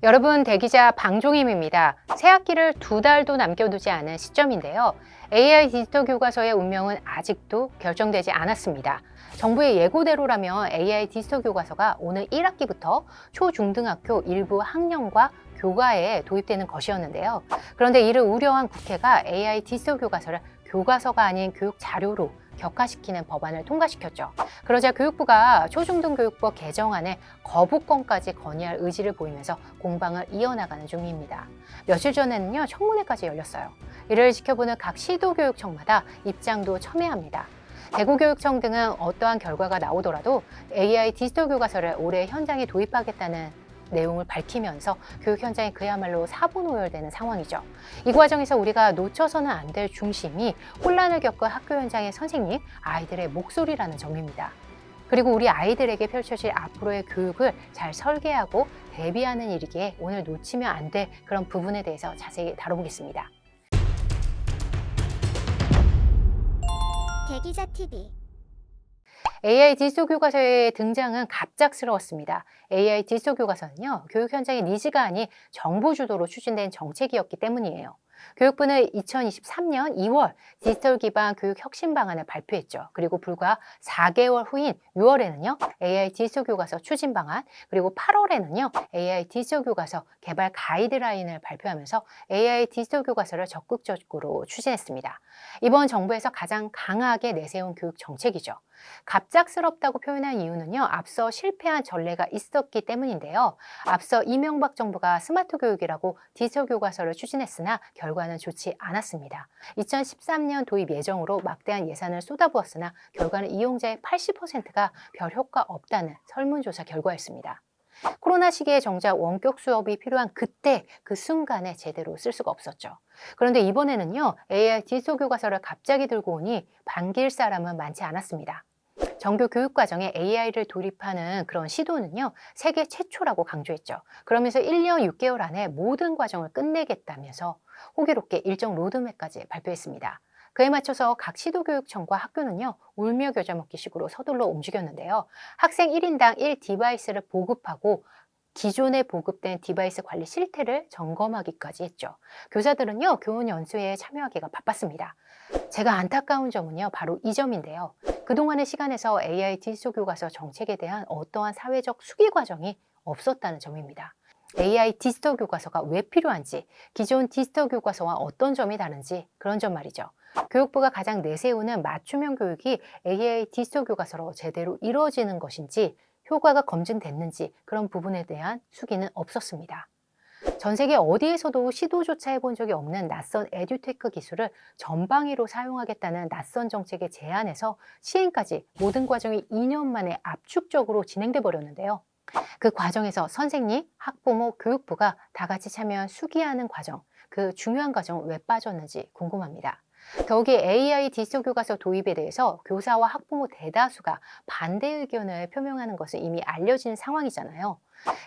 여러분, 대기자 방종임입니다. 새 학기를 2달도 남겨두지 않은 시점인데요. AI 디지털 교과서의 운명은 아직도 결정되지 않았습니다. 정부의 예고대로라면 AI 디지털 교과서가 오늘 1학기부터 초중등학교 일부 학년과 교과에 도입되는 것이었는데요. 그런데 이를 우려한 국회가 AI 디지털 교과서를 교과서가 아닌 교육 자료로 격화시키는 법안을 통과시켰죠. 그러자 교육부가 초중등교육법 개정안에 거부권까지 건의할 의지를 보이면서 공방을 이어나가는 중입니다. 며칠 전에는요, 청문회까지 열렸어요. 이를 지켜보는 각 시도교육청마다 입장도 첨예합니다. 대구교육청 등은 어떠한 결과가 나오더라도 AI 디지털 교과서를 올해 현장에 도입하겠다는 내용을 밝히면서 교육 현장이 그야말로 사분오열되는 상황이죠. 이 과정에서 우리가 놓쳐서는 안 될 중심이 혼란을 겪은 학교 현장의 선생님, 아이들의 목소리라는 점입니다. 그리고 우리 아이들에게 펼쳐질 앞으로의 교육을 잘 설계하고 대비하는 일이기에 오늘 놓치면 안 될 그런 부분에 대해서 자세히 다뤄보겠습니다. 대기자 TV. AI 디지털 교과서의 등장은 갑작스러웠습니다. AI 디지털 교과서는요, 교육 현장의 니즈가 아닌 정부 주도로 추진된 정책이었기 때문이에요. 교육부는 2023년 2월 디지털 기반 교육 혁신 방안을 발표했죠. 그리고 불과 4개월 후인 6월에는요, AI 디지털 교과서 추진 방안, 그리고 8월에는요, AI 디지털 교과서 개발 가이드라인을 발표하면서 AI 디지털 교과서를 적극적으로 추진했습니다. 이번 정부에서 가장 강하게 내세운 교육 정책이죠. 갑작스럽다고 표현한 이유는요, 앞서 실패한 전례가 있었기 때문인데요. 앞서 이명박 정부가 스마트 교육이라고 디지털 교과서를 추진했으나 결과는 좋지 않았습니다. 2013년 도입 예정으로 막대한 예산을 쏟아부었으나 결과는 이용자의 80%가 별 효과 없다는 설문조사 결과였습니다. 코로나 시기에 정작 원격 수업이 필요한 그때 그 순간에 제대로 쓸 수가 없었죠. 그런데 이번에는요, AI 디지털 교과서를 갑자기 들고 오니 반길 사람은 많지 않았습니다. 정규 교육과정에 AI를 도입하는 그런 시도는요, 세계 최초라고 강조했죠. 그러면서 1년 6개월 안에 모든 과정을 끝내겠다면서 호기롭게 일정 로드맵까지 발표했습니다. 그에 맞춰서 각 시도교육청과 학교는요, 울며 겨자 먹기식으로 서둘러 움직였는데요. 학생 1인당 1디바이스를 보급하고 기존에 보급된 디바이스 관리 실태를 점검하기까지 했죠. 교사들은요, 교원 연수에 참여하기가 바빴습니다. 제가 안타까운 점은요, 바로 이 점인데요. 그동안의 시간에서 AI 디지털 교과서 정책에 대한 어떠한 사회적 수기 과정이 없었다는 점입니다. AI 디지털 교과서가 왜 필요한지, 기존 디지털 교과서와 어떤 점이 다른지, 그런 점 말이죠. 교육부가 가장 내세우는 맞춤형 교육이 AI 디지털 교과서로 제대로 이루어지는 것인지, 효과가 검증됐는지 그런 부분에 대한 수기는 없었습니다. 전 세계 어디에서도 시도조차 해본 적이 없는 낯선 에듀테크 기술을 전방위로 사용하겠다는 낯선 정책의 제안에서 시행까지 모든 과정이 2년 만에 압축적으로 진행돼 버렸는데요. 그 과정에서 선생님, 학부모, 교육부가 다 같이 참여한 수기하는 과정, 그 중요한 과정은 왜 빠졌는지 궁금합니다. 더욱이 AI 디지털 교과서 도입에 대해서 교사와 학부모 대다수가 반대 의견을 표명하는 것은 이미 알려진 상황이잖아요.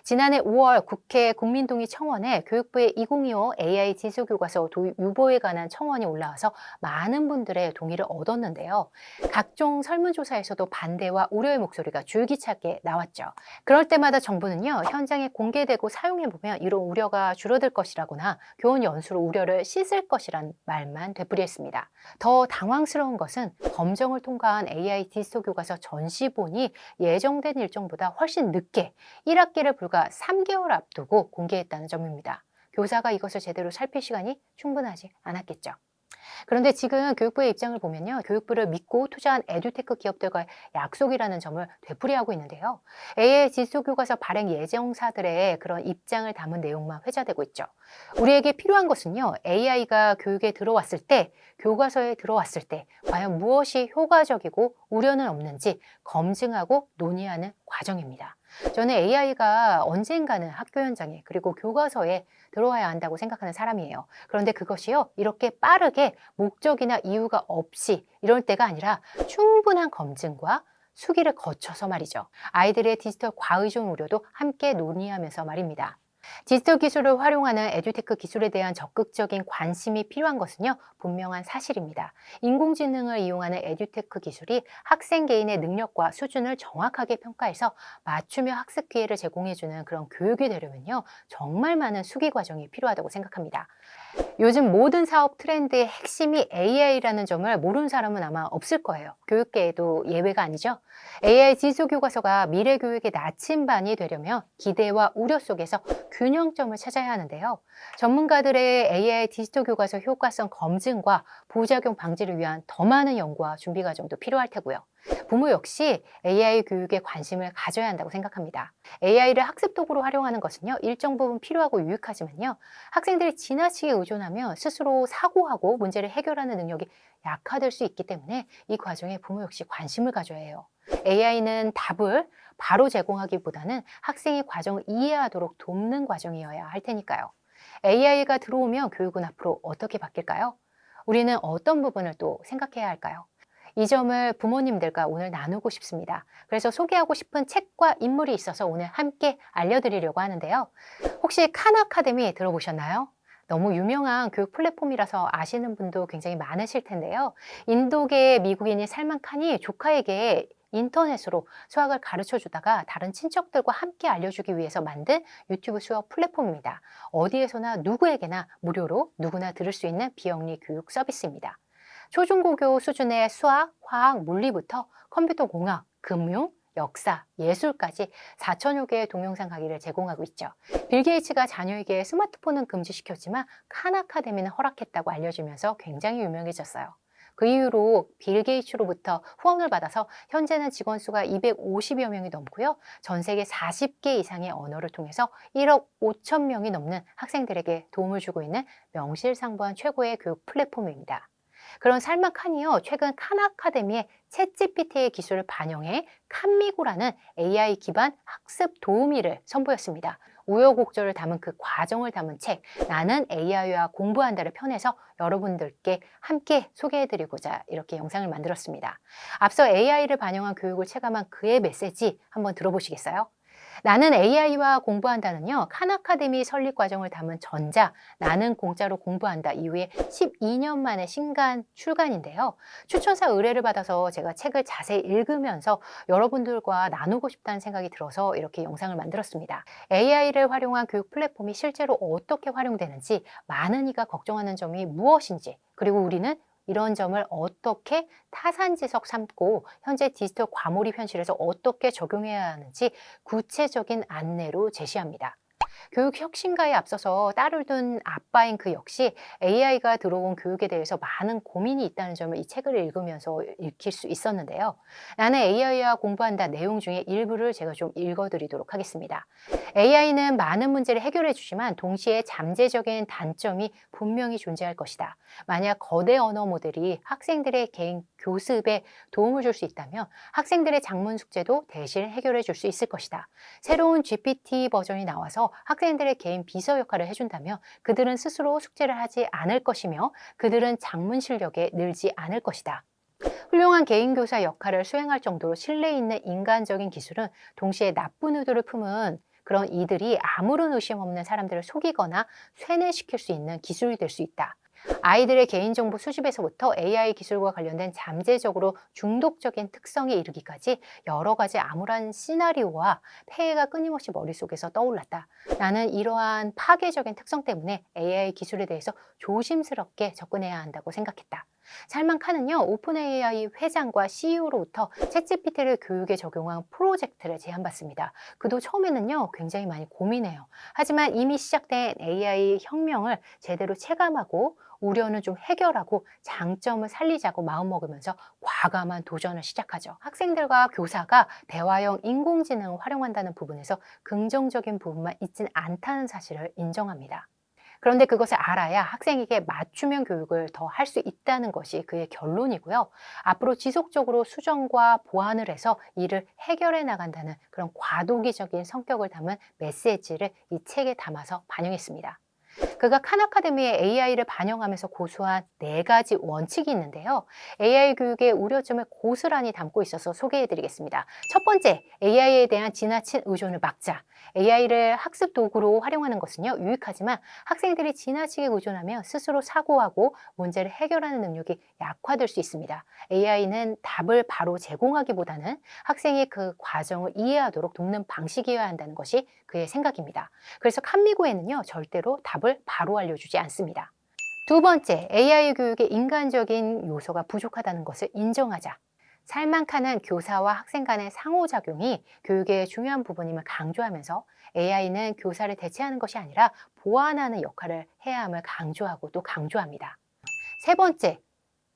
지난해 5월 국회 국민동의 청원에 교육부의 2025 AI 디지털 교과서 도입 유보에 관한 청원이 올라와서 많은 분들의 동의를 얻었는데요. 각종 설문조사에서도 반대와 우려의 목소리가 줄기차게 나왔죠. 그럴 때마다 정부는요, 현장에 공개되고 사용해보면 이런 우려가 줄어들 것이라거나 교원 연수로 우려를 씻을 것이란 말만 되풀이했습니다. 더 당황스러운 것은 검정을 통과한 AI 디지털 교과서 전시본이 예정된 일정보다 훨씬 늦게 1학기를 불과 3개월 앞두고 공개했다는 점입니다. 교사가 이것을 제대로 살필 시간이 충분하지 않았겠죠. 그런데 지금 교육부의 입장을 보면요, 교육부를 믿고 투자한 에듀테크 기업들과의 약속이라는 점을 되풀이하고 있는데요. AI 디지털 교과서 발행 예정사들의 그런 입장을 담은 내용만 회자되고 있죠. 우리에게 필요한 것은요, AI가 교육에 들어왔을 때, 교과서에 들어왔을 때 과연 무엇이 효과적이고 우려는 없는지 검증하고 논의하는 과정입니다. 저는 AI가 언젠가는 학교 현장에 그리고 교과서에 들어와야 한다고 생각하는 사람이에요. 그런데 그것이요, 이렇게 빠르게 목적이나 이유가 없이 이럴 때가 아니라 충분한 검증과 수기를 거쳐서 말이죠. 아이들의 디지털 과의존 우려도 함께 논의하면서 말입니다. 디지털 기술을 활용하는 에듀테크 기술에 대한 적극적인 관심이 필요한 것은요, 분명한 사실입니다. 인공지능을 이용하는 에듀테크 기술이 학생 개인의 능력과 수준을 정확하게 평가해서 맞춤형 학습 기회를 제공해주는 그런 교육이 되려면요, 정말 많은 수기 과정이 필요하다고 생각합니다. 요즘 모든 사업 트렌드의 핵심이 AI라는 점을 모르는 사람은 아마 없을 거예요. 교육계에도 예외가 아니죠. AI 지수 교과서가 미래 교육의 나침반이 되려면 기대와 우려 속에서 균형점을 찾아야 하는데요. 전문가들의 AI 디지털 교과서 효과성 검증과 부작용 방지를 위한 더 많은 연구와 준비 과정도 필요할 테고요. 부모 역시 AI 교육에 관심을 가져야 한다고 생각합니다. AI를 학습 도구로 활용하는 것은요, 일정 부분 필요하고 유익하지만요, 학생들이 지나치게 의존하면 스스로 사고하고 문제를 해결하는 능력이 약화될 수 있기 때문에 이 과정에 부모 역시 관심을 가져야 해요. AI는 답을 바로 제공하기보다는 학생이 과정을 이해하도록 돕는 과정이어야 할 테니까요. AI가 들어오면 교육은 앞으로 어떻게 바뀔까요? 우리는 어떤 부분을 또 생각해야 할까요? 이 점을 부모님들과 오늘 나누고 싶습니다. 그래서 소개하고 싶은 책과 인물이 있어서 오늘 함께 알려드리려고 하는데요. 혹시 칸 아카데미 들어보셨나요? 너무 유명한 교육 플랫폼이라서 아시는 분도 굉장히 많으실 텐데요. 인도계 미국인인 살만 칸이 조카에게 인터넷으로 수학을 가르쳐 주다가 다른 친척들과 함께 알려주기 위해서 만든 유튜브 수업 플랫폼입니다. 어디에서나 누구에게나 무료로 누구나 들을 수 있는 비영리 교육 서비스입니다. 초중고교 수준의 수학, 화학, 물리부터 컴퓨터 공학, 금융, 역사, 예술까지 4천여 개의 동영상 강의를 제공하고 있죠. 빌 게이츠가 자녀에게 스마트폰은 금지시켰지만 칸 아카데미는 허락했다고 알려지면서 굉장히 유명해졌어요. 그 이후로 빌 게이츠로부터 후원을 받아서 현재는 직원 수가 250여 명이 넘고요. 전 세계 40개 이상의 언어를 통해서 1억 5천 명이 넘는 학생들에게 도움을 주고 있는 명실상부한 최고의 교육 플랫폼입니다. 그런 살만 칸이요, 최근 칸 아카데미의 챗GPT의 기술을 반영해 칸미고라는 AI 기반 학습 도우미를 선보였습니다. 우여곡절을 담은 그 과정을 담은 책, 나는 AI와 공부한다를 펴내서 여러분들께 함께 소개해드리고자 이렇게 영상을 만들었습니다. 앞서 AI를 반영한 교육을 체감한 그의 메시지 한번 들어보시겠어요? 나는 AI와 공부한다는요, 칸 아카데미 설립 과정을 담은 전자, 나는 공짜로 공부한다 이후에 12년 만에 신간 출간인데요. 추천사 의뢰를 받아서 제가 책을 자세히 읽으면서 여러분들과 나누고 싶다는 생각이 들어서 이렇게 영상을 만들었습니다. AI를 활용한 교육 플랫폼이 실제로 어떻게 활용되는지, 많은 이가 걱정하는 점이 무엇인지, 그리고 우리는 이런 점을 어떻게 타산지석 삼고 현재 디지털 과몰입 현실에서 어떻게 적용해야 하는지 구체적인 안내로 제시합니다. 교육 혁신가에 앞서서 딸을 둔 아빠인 그 역시 AI가 들어온 교육에 대해서 많은 고민이 있다는 점을 이 책을 읽으면서 읽힐 수 있었는데요. 나는 AI와 공부한다 내용 중에 일부를 제가 좀 읽어드리도록 하겠습니다. AI는 많은 문제를 해결해 주지만 동시에 잠재적인 단점이 분명히 존재할 것이다. 만약 거대 언어 모델이 학생들의 개인 교습에 도움을 줄 수 있다면 학생들의 작문 숙제도 대신 해결해 줄 수 있을 것이다. 새로운 GPT 버전이 나와서 학생들의 개인 비서 역할을 해준다면 그들은 스스로 숙제를 하지 않을 것이며 그들은 작문 실력에 늘지 않을 것이다. 훌륭한 개인 교사 역할을 수행할 정도로 신뢰 있는 인간적인 기술은 동시에 나쁜 의도를 품은 그런 이들이 아무런 의심 없는 사람들을 속이거나 쇠뇌시킬 수 있는 기술이 될 수 있다. 아이들의 개인정보 수집에서부터 AI 기술과 관련된 잠재적으로 중독적인 특성에 이르기까지 여러 가지 암울한 시나리오와 폐해가 끊임없이 머릿속에서 떠올랐다. 나는 이러한 파괴적인 특성 때문에 AI 기술에 대해서 조심스럽게 접근해야 한다고 생각했다. 살만 칸은요, 오픈 AI 회장과 CEO로부터 챗GPT를 교육에 적용한 프로젝트를 제안받습니다. 그도 처음에는요, 굉장히 많이 고민해요. 하지만 이미 시작된 AI 혁명을 제대로 체감하고 우려는 좀 해결하고 장점을 살리자고 마음먹으면서 과감한 도전을 시작하죠. 학생들과 교사가 대화형 인공지능을 활용한다는 부분에서 긍정적인 부분만 있진 않다는 사실을 인정합니다. 그런데 그것을 알아야 학생에게 맞춤형 교육을 더 할 수 있다는 것이 그의 결론이고요. 앞으로 지속적으로 수정과 보완을 해서 이를 해결해 나간다는 그런 과도기적인 성격을 담은 메시지를 이 책에 담아서 반영했습니다. 그가 칸 아카데미에 AI를 반영하면서 고수한 4가지 원칙이 있는데요. AI 교육의 우려점을 고스란히 담고 있어서 소개해드리겠습니다. 첫 번째, AI에 대한 지나친 의존을 막자. AI를 학습 도구로 활용하는 것은요, 유익하지만 학생들이 지나치게 의존하면 스스로 사고하고 문제를 해결하는 능력이 약화될 수 있습니다. AI는 답을 바로 제공하기보다는 학생이 그 과정을 이해하도록 돕는 방식이어야 한다는 것이 그의 생각입니다. 그래서 칸미고에는요, 절대로 답을 바로 알려주지 않습니다. 두 번째, AI 교육의 인간적인 요소가 부족하다는 것을 인정하자. 살만 칸은 교사와 학생 간의 상호작용이 교육의 중요한 부분임을 강조하면서 AI는 교사를 대체하는 것이 아니라 보완하는 역할을 해야 함을 강조하고 또 강조합니다. 세 번째,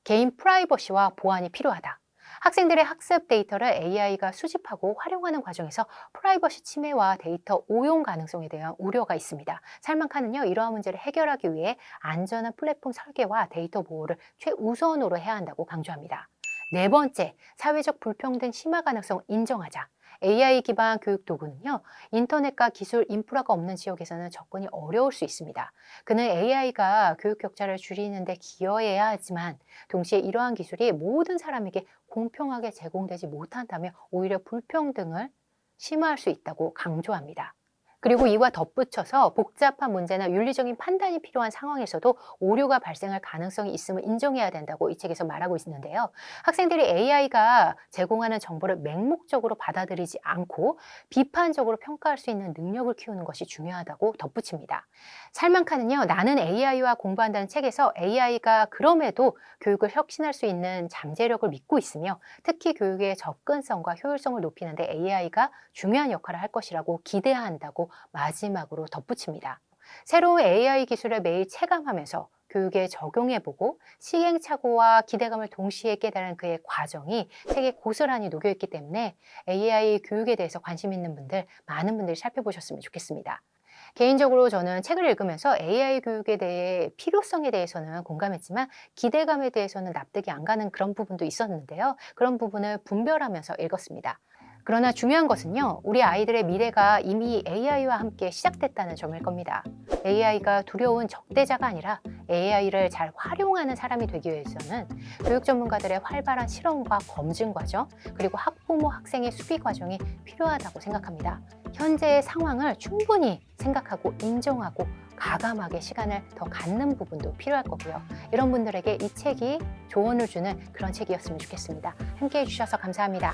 개인 프라이버시와 보안이 필요하다. 학생들의 학습 데이터를 AI가 수집하고 활용하는 과정에서 프라이버시 침해와 데이터 오용 가능성에 대한 우려가 있습니다. 살만카는요, 이러한 문제를 해결하기 위해 안전한 플랫폼 설계와 데이터 보호를 최우선으로 해야 한다고 강조합니다. 네 번째, 사회적 불평등 심화 가능성 인정하자. AI 기반 교육 도구는요, 인터넷과 기술 인프라가 없는 지역에서는 접근이 어려울 수 있습니다. 그는 AI가 교육 격차를 줄이는 데 기여해야 하지만 동시에 이러한 기술이 모든 사람에게 공평하게 제공되지 못한다면 오히려 불평등을 심화할 수 있다고 강조합니다. 그리고 이와 덧붙여서 복잡한 문제나 윤리적인 판단이 필요한 상황에서도 오류가 발생할 가능성이 있음을 인정해야 된다고 이 책에서 말하고 있는데요. 학생들이 AI가 제공하는 정보를 맹목적으로 받아들이지 않고 비판적으로 평가할 수 있는 능력을 키우는 것이 중요하다고 덧붙입니다. 살만카는요, 나는 AI와 공부한다는 책에서 AI가 그럼에도 교육을 혁신할 수 있는 잠재력을 믿고 있으며 특히 교육의 접근성과 효율성을 높이는 데 AI가 중요한 역할을 할 것이라고 기대한다고 마지막으로 덧붙입니다. 새로운 AI 기술을 매일 체감하면서 교육에 적용해보고 시행착오와 기대감을 동시에 깨달은 그의 과정이 책에 고스란히 녹여있기 때문에 AI 교육에 대해서 관심 있는 분들, 많은 분들이 살펴보셨으면 좋겠습니다. 개인적으로 저는 책을 읽으면서 AI 교육에 대해 필요성에 대해서는 공감했지만 기대감에 대해서는 납득이 안 가는 그런 부분도 있었는데요. 그런 부분을 분별하면서 읽었습니다. 그러나 중요한 것은요, 우리 아이들의 미래가 이미 AI와 함께 시작됐다는 점일 겁니다. AI가 두려운 적대자가 아니라 AI를 잘 활용하는 사람이 되기 위해서는 교육 전문가들의 활발한 실험과 검증 과정, 그리고 학부모, 학생의 수비 과정이 필요하다고 생각합니다. 현재의 상황을 충분히 생각하고 인정하고 가감하게 시간을 더 갖는 부분도 필요할 거고요. 이런 분들에게 이 책이 조언을 주는 그런 책이었으면 좋겠습니다. 함께해 주셔서 감사합니다.